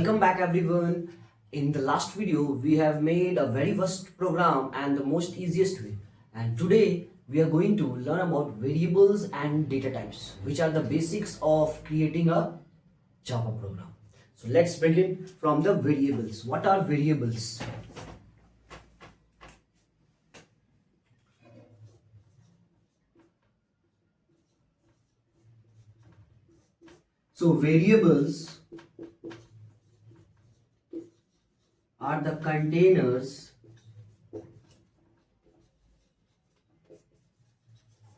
Welcome back everyone. In the last video we have made a very vast program and the most easiest way, and today we are going to learn about variables and data types, which are the basics of creating a Java program. So let's begin from the variables. What are variables? So variables are the containers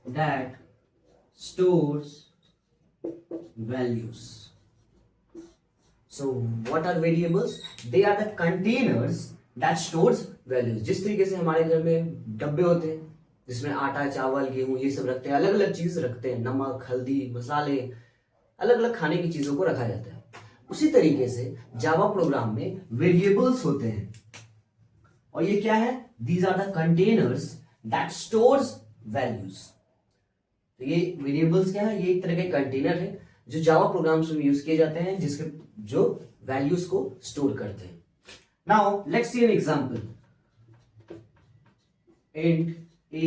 that stores values. So what are variables? They are the containers that stores values. जिस तरीके से हमारे घर में डब्बे होते हैं जिसमें आटा, चावल, गेहूं ये सब रखते हैं, अलग अलग चीज रखते हैं, नमक, हल्दी, मसाले, अलग अलग खाने की चीजों को रखा जाता है। उसी तरीके से जावा प्रोग्राम में वेरिएबल्स होते हैं, और ये क्या है? These are the containers that stores values. तो ये वेरिएबल्स क्या है? ये एक तरह के कंटेनर है जो जावा प्रोग्राम्स में यूज किए जाते हैं, जिसके जो वैल्यूज को स्टोर करते हैं। Now let's see an example. Int a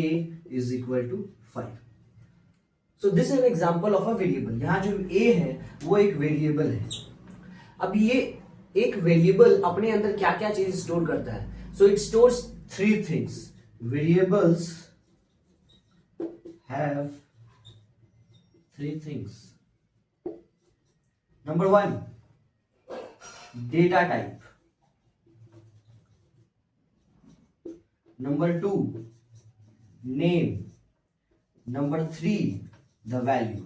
is equal to 5. So this is an example of a variable. यहाँ जो a है वो एक वेरिएबल है। अब ये एक वेरिएबल अपने अंदर क्या क्या चीज स्टोर करता है? So it stores three things. Variables have three things. Number one, data type. Number two, name. Number three, the value.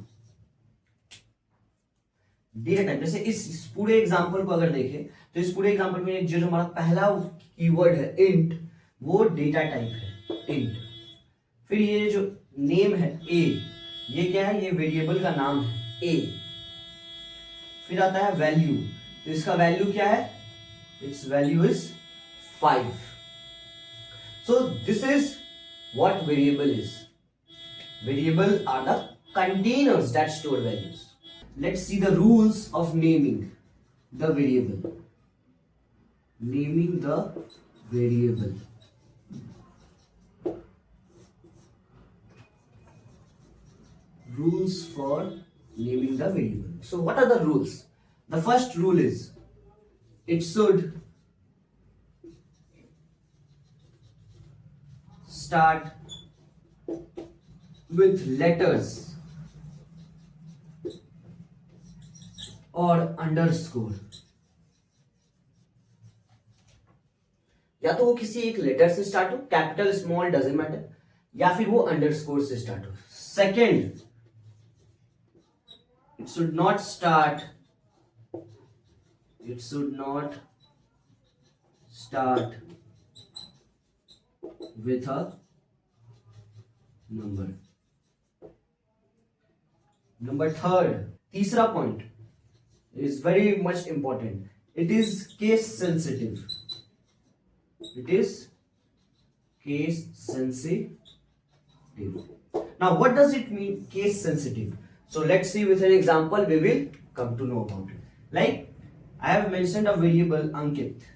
Data type, जैसे इस पूरे एग्जांपल को अगर देखें तो इस पूरे एग्जांपल में जो हमारा पहला कीवर्ड है इंट, वो डेटा टाइप है इंट। फिर ये जो नेम है ए, ये क्या है? ये वेरिएबल का नाम है ए। फिर आता है वैल्यू, तो इसका वैल्यू क्या है? Its value is 5। So this is what variable is. Variable are the containers that store values. Let's see the rules of naming the variable. Naming the variable. Rules for naming the variable. So what are the rules? The first rule is it should start with letters और underscore. या तो वो किसी एक letter से start हो, capital small doesn't matter, या फिर वो अंडरस्कोर से स्टार्ट हो। Second, it should not start with a number. Number third, तीसरा point is very much important. It is case sensitive. It is case sensitive. Now what does it mean, case sensitive? So let's see with an example, we will come to know about it. Like I have mentioned a variable Ankit,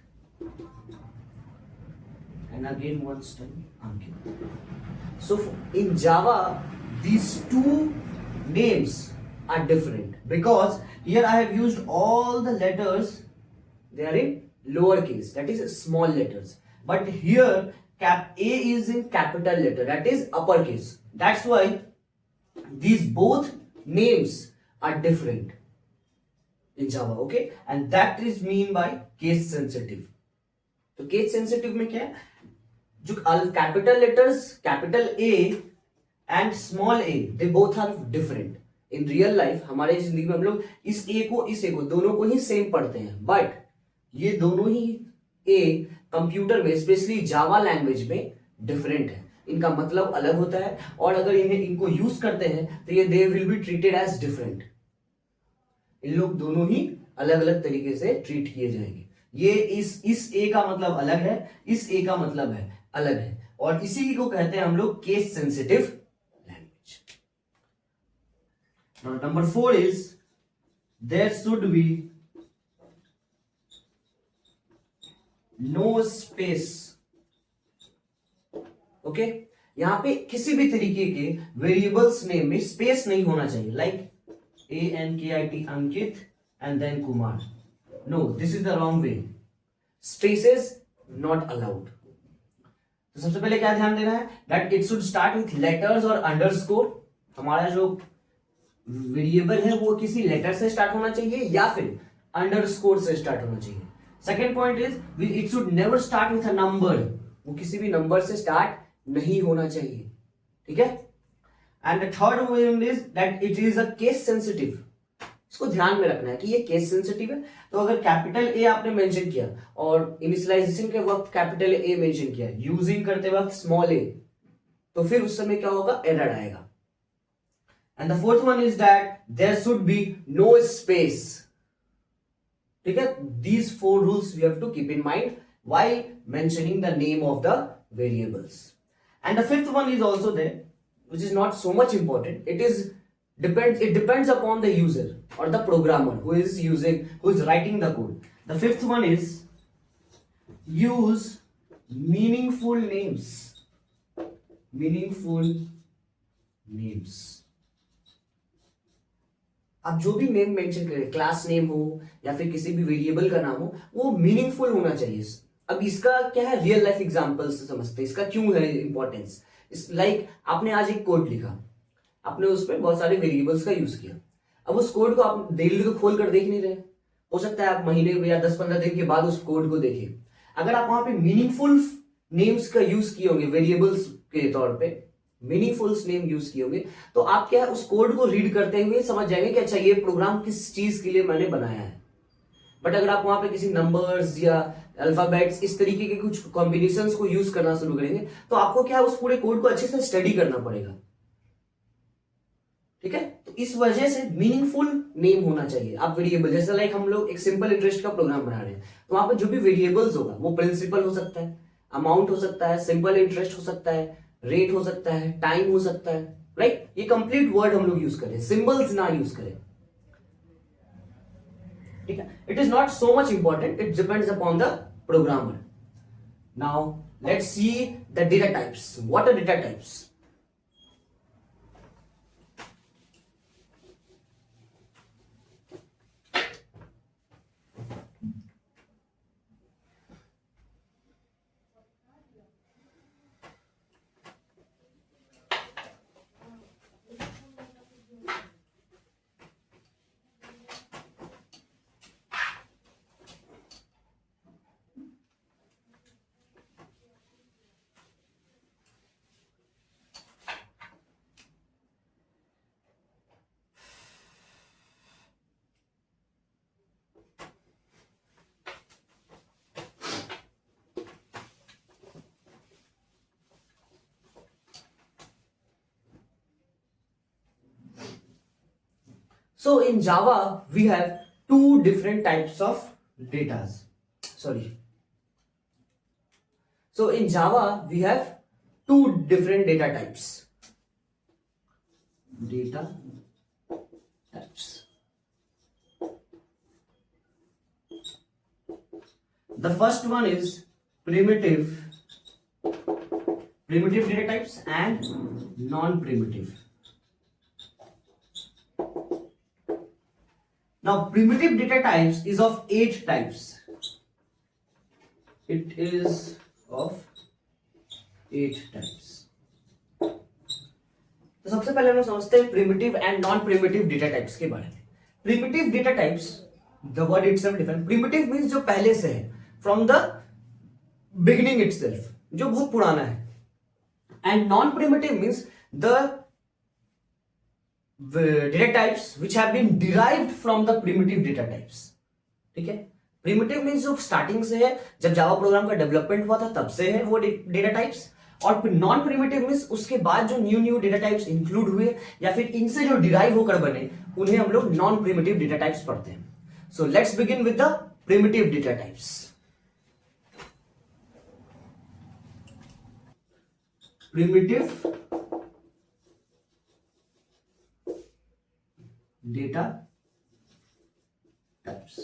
and again once time Ankit. So in Java these two names are different because here I have used all the letters, they are in lowercase, that is small letters, but here cap A is in capital letter, that is uppercase. That's why these both names are different in Java, okay? And that is mean by case sensitive. तो case sensitive में क्या है? जो capital letters, capital A and small a, they both are different. In real life हमारे जिंदगी में हम लोग इस ए को दोनों को ही सेम पढ़ते हैं, बट ये दोनों ही ए कंप्यूटर में स्पेशली जावा लैंग्वेज में डिफरेंट है। इनका मतलब अलग होता है, और अगर इनको यूज करते हैं तो ये they will be treated as different. इन लोग दोनों ही अलग अलग तरीके से ट्रीट किए जाएंगे। ये इस ए का मतलब अलग है, इस ए का मतलब है अलग है, और इसी को कहते हैं हम लोग case sensitive language. Now number 4 is there should be no space. Okay, यहां पे किसी भी तरीके के वेरिएबल्स नेम में स्पेस नहीं होना चाहिए, like ANKIT Ankit and then Kumar. No, this is the wrong way, spaces not allowed. तो सबसे पहले क्या ध्यान देना है, that it should start with letters और अंडरस्कोर। हमारा जो वेरिएबल है वो किसी लेटर से स्टार्ट होना चाहिए या फिर अंडरस्कोर से स्टार्ट होना चाहिए। Second point is it should never start with a number, वो किसी भी नंबर से स्टार्ट नहीं होना चाहिए, ठीक है। And the third point is that it is a case sensitive. इसको ध्यान में रखना है कि ये केस सेंसिटिव है, तो अगर कैपिटल ए आपने मेंशन किया और इनिशियलाइजेशन के वक्त कैपिटल ए मेंशन किया, यूजिंग करते वक्त स्मॉल ए, तो फिर उस समय क्या होगा, एरर आएगा। And the fourth one is that there should be no space, ठीक है। These four rules we have to keep in mind while mentioning the name of the variables. And the fifth one is also there which is not so much important. It depends upon the user or the programmer who is writing the code. The fifth one is use meaningful names. आप जो भी name mention करें, class name हो या फिर किसी भी variable का नाम हो, वो मीनिंगफुल होना चाहिए। अब इसका क्या है, रियल लाइफ एग्जांपल से समझते हैं इसका क्यों है इंपॉर्टेंस। लाइक आपने आज एक कोड लिखा, आपने उसमें बहुत सारे वेरिएबल्स का यूज किया। अब उस कोड को आप डेली तो खोल कर देख नहीं रहे, हो सकता है आप महीने या 10-15 दिन के बाद उस कोड को देखें। अगर आप वहां पे मीनिंगफुल नेम्स का यूज किए होंगे, वेरिएबल्स के तौर पे मीनिंगफुल नेम यूज किए होंगे, तो आप क्या है उस कोड को रीड करते हुए समझ जाएंगे कि अच्छा ये प्रोग्राम किस चीज के लिए मैंने बनाया है। बट अगर आप वहां पे किसी नंबर्स या अल्फाबेट्स इस तरीके के कुछ कॉम्बिनेशंस को यूज करना शुरू करेंगे, तो आपको क्या है उस पूरे कोड को अच्छे से स्टडी करना पड़ेगा, ठीक है। तो इस वजह से मीनिंगफुल नेम होना चाहिए। आप वेरिएबल जैसे लाइक हम लोग एक सिंपल इंटरेस्ट का प्रोग्राम बना रहे हैं, तो वहां पे जो भी वेरिएबल्स होगा वो प्रिंसिपल हो सकता है, अमाउंट हो सकता है, सिंपल इंटरेस्ट हो सकता है, रेट हो सकता है, टाइम हो सकता है, राइट। ये कंप्लीट वर्ड हम लोग यूज करें, सिंबल्स ना यूज करें, ठीक है। It is not so much important, it depends upon the programmer. Now let's see the data types. What are data types? So in Java, we have two different types of datas. Sorry. So in Java, we have two different data types. Data types. The first one is primitive data types and non-primitive. Now, primitive data types is of 8 types. It is of 8 types. तो सबसे पहले हम समझते हैं primitive and non primitive data types के बारे में। Primitive data types, the word itself different. Primitive means जो पहले से है, फ्रॉम द बिगिनिंग इटसेल्फ, जो बहुत पुराना है। And non primitive means the data types which have been derived from the primitive data types, ठीक है। प्रिमिटिव मींस जो स्टार्टिंग से है, जब जावा प्रोग्राम का डेवलपमेंट हुआ था तब से है वो डेटा टाइप्स। और नॉन प्रिमिटिव मींस उसके बाद जो न्यू डेटा टाइप्स इंक्लूड हुए या फिर इनसे जो डिराइव होकर बने, उन्हें हम लोग नॉन प्रिमिटिव डेटा टाइप्स पढ़ते हैं। So let's begin with the primitive data types. Primitive data types.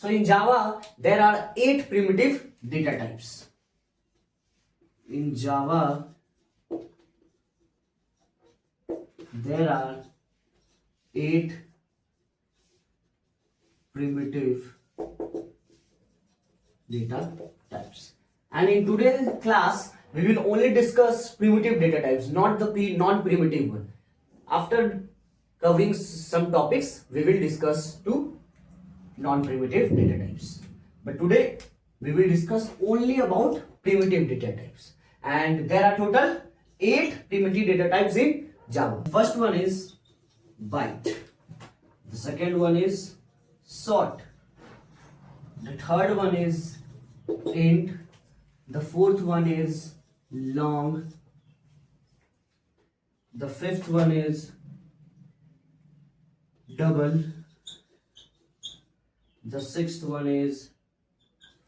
So in Java there are 8 primitive data types. In Java there are 8 primitive data types, and in today's class we will only discuss primitive data types, not the non-primitive one. After covering some topics we will discuss two non-primitive data types, but today we will discuss only about primitive data types, and there are total 8 primitive data types in Java. First one is byte, the second one is sort, the third one is int, the fourth one is long, the fifth one is double, the sixth one is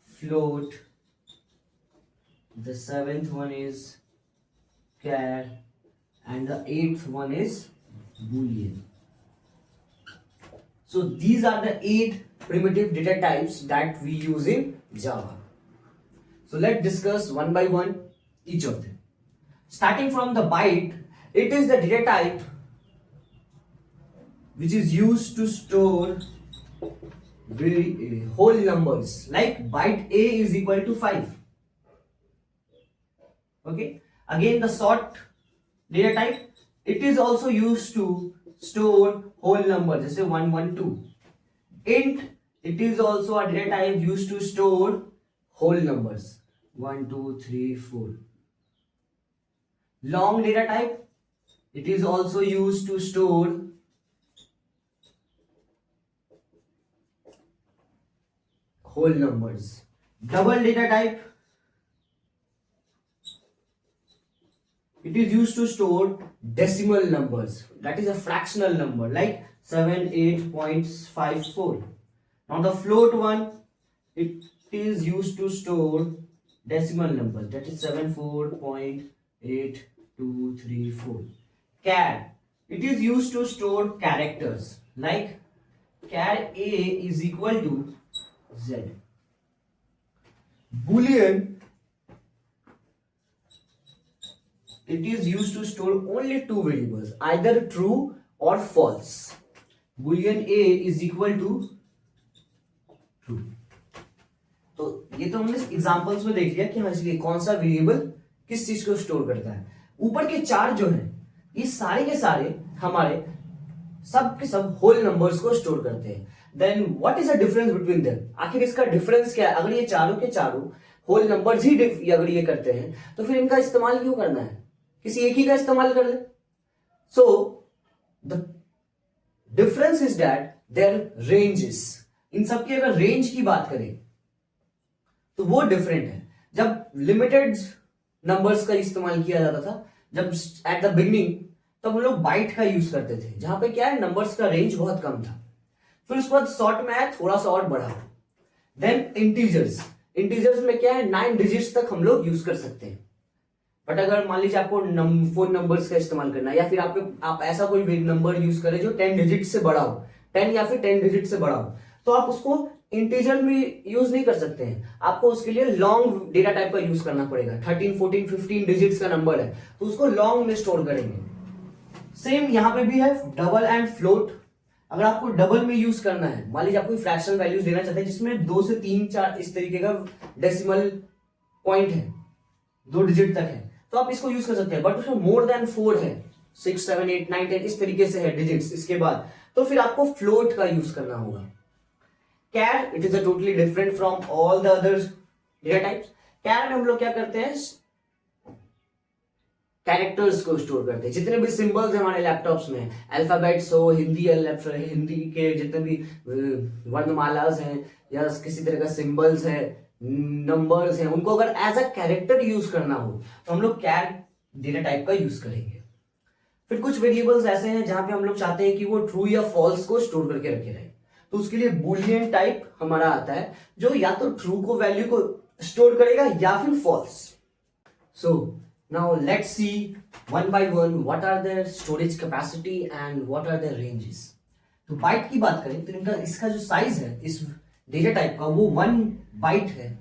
float, the seventh one is char, and the eighth one is boolean. So these are the 8 primitive data types that we use in Java. So let's discuss one by one each of them. Starting from the byte, it is the data type which is used to store whole numbers, like byte A is equal to 5. Okay. Again, the sort data type, it is also used to store whole numbers, जैसे 1 1 2. int, it is also a data type used to store whole numbers 1 2 3 4. long data type, it is also used to store whole numbers. double data type, it is used to store decimal numbers, that is a fractional number like 78.54. Now the float one, it is used to store decimal numbers, that is 74.8234. char, it is used to store characters like char A is equal to Z. Boolean, it is used to store only two variables, either true or false. Boolean A is equal to true. तो ये तो हमने examples में देख लिया कि हमारे कौन सा वेरिएबल किस चीज को स्टोर करता है. ऊपर के चार जो है ये सारे के सारे हमारे सब के सब होल नंबर्स को स्टोर करते हैं. Then what is the difference between them? आखिर इसका डिफरेंस क्या है? अगर ये चारों के चारों होल नंबर्स ही अगर ये करते हैं तो फिर इनका इस्तेमाल क्यों करना है? किसी एक ही का इस्तेमाल कर ले. So the difference is that their ranges. इन सबकी अगर रेंज की बात करें तो वो डिफरेंट है. जब लिमिटेड नंबर्स का इस्तेमाल किया जाता था, जब एट द बिगनिंग, तब हम लोग बाइट का यूज करते थे, जहां पे क्या है नंबर्स का रेंज बहुत कम था. फिर उसके बाद शॉर्ट में आया, थोड़ा सा और बढ़ा. Then integers. इंटीजर्स में क्या है 9 डिजिट्स तक हम लोग यूज कर सकते हैं. बट अगर मान लीजिए आपको फोन नंबर्स का इस्तेमाल करना है, या फिर आप ऐसा कोई नंबर यूज करें जो 10 डिजिट से बड़ा हो, 10 या फिर 10 डिजिट से बड़ा हो, तो आप उसको इंटीजर में यूज नहीं कर सकते हैं. आपको उसके लिए लॉन्ग डेटा टाइप का यूज करना पड़ेगा. 13 14 15 डिजिट्स का नंबर है तो उसको लॉन्ग में स्टोर करेंगे. सेम यहां पे भी है डबल एंड फ्लोट. अगर आपको डबल में यूज करना है, मान लीजिए आपको फ्रैक्शनल वैल्यूज देना चाहते हैं जिसमें 2 से 3 4 इस तरीके का डेसिमल पॉइंट है, 2 डिजिट तक है, तो आप इसको यूज कर सकते हैं. बट उसमें मोर देन 4 है, 6 7 8 9 10 इस तरीके से है डिजिट्स इसके बाद, तो फिर आपको फ्लोट का यूज करना होगा. Char, it is a totally different from all the other data types. Char में हम लोग क्या करते हैं, कैरेक्टर्स को स्टोर करते हैं. जितने भी सिंबल्स हैं हमारे लैपटॉप्स में, अल्फाबेट्स हो, हिंदी के जितने भी वर्णमालास हैं या किसी तरह का सिंबल्स है, नंबर्स हैं, उनको अगर एज अ कैरेक्टर यूज करना हो तो हम लोग कैर डेटा टाइप का यूज करेंगे. फिर कुछ वेरिएबल्स ऐसे हैं जहां पे हम लोग चाहते हैं कि वो ट्रू या फॉल्स को स्टोर करके रखे रहे, तो उसके लिए बूलियन टाइप हमारा आता है जो या तो ट्रू को वैल्यू को स्टोर करेगा या फिर false. So now let's see one by one what are their storage capacity and what are their ranges. तो बाइट की बात करें तो इनका इसका जो साइज है, इस डेटा टाइप का वो 1 बाइट है,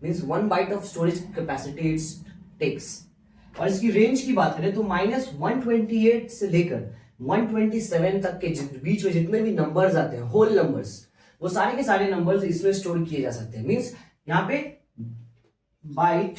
means 1 byte of storage capacity its takes. और इसकी रेंज की बात करें तो -128 से लेकर 127 तक के बीच में जितने भी नंबर्स आते हैं, होल नंबर्स, वो सारे के सारे नंबर्स इसमें स्टोर किए जा सकते हैं। मीन्स यहाँ पे byte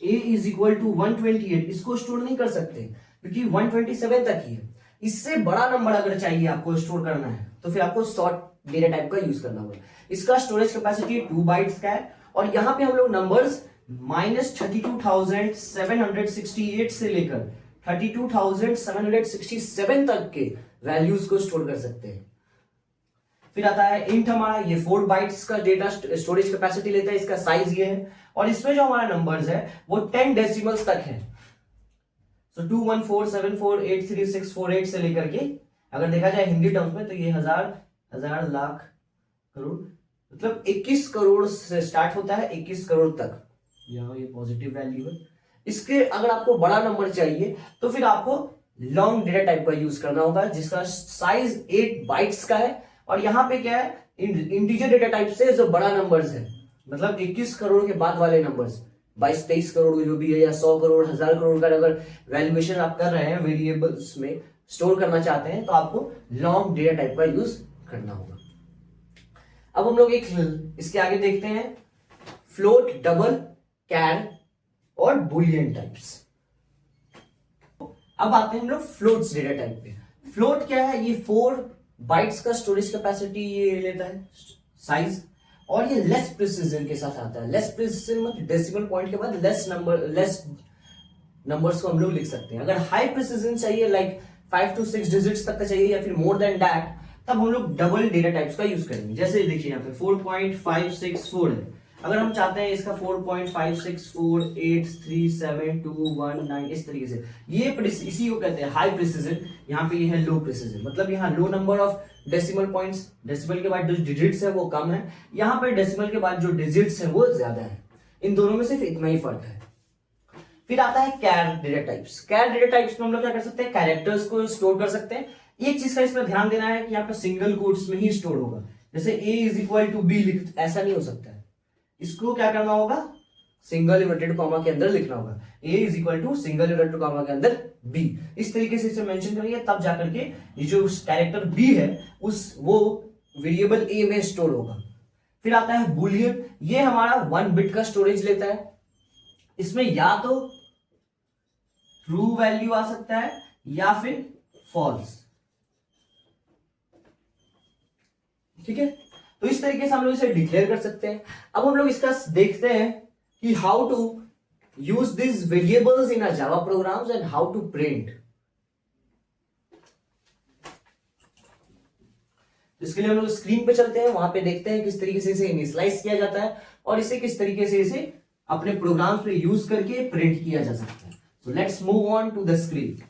a is equal to 128 इसको स्टोर नहीं कर सकते क्योंकि 127 तक ही है। इससे बड़ा नंबर अगर चाहिए आपको स्टोर करना है तो फिर आपको शॉर्ट डेटा टाइप का यूज करना होगा। इसका स्टोरेज कैपेसिटी 2 बाइट्स का है और यहाँ पे हम लोग नंबर्स -32,768 से लेकर 32,767 तक के वैल्यूज को स्टोर कर सकते हैं। फिर आता है इंट, हमारा ये 4 बाइट्स का डेटा स्टोरेज कैपेसिटी लेता है, इसका साइज ये है और इसमें जो हमारा नंबर्स है वो 10 डेसिमल्स तक है। सो 21474834648 से लेकर के अगर देखा जाए हिंदी टर्म्स में तो ये हजार, लाख, करोड़, मतलब 21 करोड़ से स्टार्ट होता है 21 करोड़ तक। यहाँ ये पॉजिटिव वैल्यू है। इसके अगर आपको बड़ा नंबर चाहिए तो फिर आपको लॉन्ग डेटा टाइप का यूज करना होगा जिसका साइज 8 बाइट्स का है। और यहाँ पे क्या है, इंटीजर डेटा टाइप से जो बड़ा नंबर्स है, मतलब 21 करोड़ के बाद वाले नंबर्स, 22-23 करोड़ जो भी है या 100 करोड़, 1000 करोड़ का अगर वैल्यूएशन आप कर रहे हैं वेरिएबल्स में स्टोर करना चाहते हैं तो आपको लॉन्ग डेटा टाइप का यूज करना होगा। अब हम लोग एक इसके आगे देखते हैं फ्लोट, डबल, कैर और बुलियन टाइप्स। अब आते हैं हम लोग फ्लोट्स डेटा टाइप पे। फ्लोट क्या है, ये 4 बाइट्स का स्टोरेज कैपेसिटी ये लेता है साइज, और ये लेस प्रिसिजन के साथ आता है। लेस प्रिसिजन मतलब डेसिमल पॉइंट के बाद लेस नंबर्स को हम लोग लिख सकते हैं। अगर हाई प्रिसिजन चाहिए लाइक 5 to 6 डिजिट्स तक का चाहिए या फिर मोर देन दैट, तब हम लोग डबल डेटा टाइप्स का यूज करेंगे। जैसे देखिए यहाँ पे 4.564 है, अगर हम चाहते हैं इसका 4.564837219 इस तरीके से, ये इसी को कहते हैं हाई प्रिसिजन। यहाँ पे ये है लो प्रिसिजन, मतलब यहाँ low number of decimal points, decimal के बाद जो डिजिट्स है वो कम है, यहाँ पे डेसिमल के बाद जो डिजिट्स है वो ज्यादा है। इन दोनों में सिर्फ इतना ही फर्क है। फिर आता है char data types. Char data types में हम लोग क्या कर सकते हैं, कैरेक्टर्स को स्टोर कर सकते हैं। एक चीज का इसमें ध्यान देना है कि यहाँ पे सिंगल कोट्स में ही स्टोर होगा, जैसे a is equal to B लिख, ऐसा नहीं हो सकता है। इसको क्या करना होगा, सिंगल इन्वर्टेड कॉमा के अंदर लिखना होगा, a is equal to single inverted comma के अंदर b, इस तरीके से इसे मेंशन करेंगे, तब जाकर के ये जो कैरेक्टर b है उस वो वेरिएबल a में स्टोर होगा। फिर आता है बुलियन, ये हमारा 1 बिट का स्टोरेज लेता है। इसमें या तो ट्रू वैल्यू आ सकता है या फिर फॉल्स, ठीक है। तो इस तरीके से हम लोग इसे डिक्लेयर कर सकते हैं। अब हम लोग इसका देखते हैं कि how to use this variables in a Java programs and how to print. इसके लिए हम लोग स्क्रीन पे चलते हैं, वहां पे देखते हैं किस तरीके से इसे इनिशियलाइज किया जाता है और इसे किस तरीके से इसे अपने प्रोग्राम्स पे यूज करके प्रिंट किया जा सकता है। So let's move on to the screen.